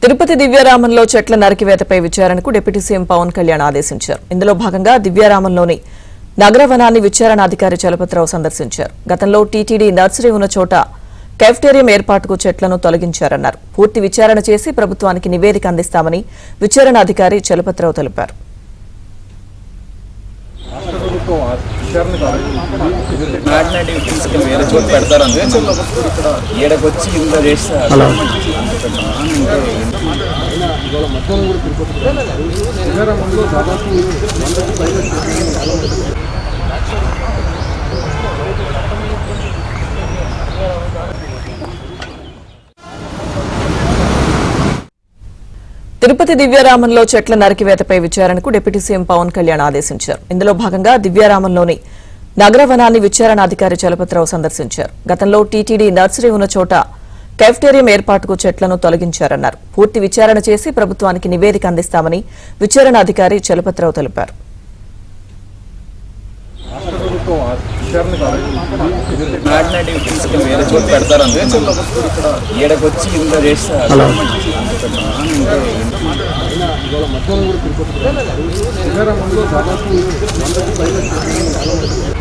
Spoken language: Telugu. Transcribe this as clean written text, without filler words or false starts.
తిరుపతి దివ్యారామంలో చెట్ల నరికివేతపై విచారణకు డిప్యూటీ సీఎం పవన్ కళ్యాణ్ ఆదేశించారు. ఇందులో భాగంగా దివ్యారామంలోని నగరవనాన్ని విచారణాధికారి చలపతిరావు సందర్శించారు. గతంలో టీటీడీ నర్సరీ ఉన్న చోట కెఫ్టేరియం ఏర్పాటుకు చెట్లను తొలగించారన్నారు. పూర్తి విచారణ చేసి ప్రభుత్వానికి నివేదిక అందిస్తామని విచారణాధికారి చలపతిరావు తెలిపారు. తిరుపతి దివ్యారామంలో చెట్ల నరికివేతపై విచారణకు డిప్యూటీ సీఎం పవన్ కళ్యాణ్ ఆదేశించారు. ఇందులో భాగంగా దివ్యారామంలోని నగరవనాన్ని విచారణాధికారి చలపతిరావు సందర్శించారు. గతంలో టీటీడీ నర్సరీ ఉన్న చోట కెఫ్టేరియం ఏర్పాటుకు చెట్లను తొలగించారన్నారు. పూర్తి విచారణ చేసి ప్రభుత్వానికి నివేదిక అందిస్తామని విచారణాధికారి చలపతిరావు తెలిపారు. మధ్యాహ్నం కూడా తిరుపతి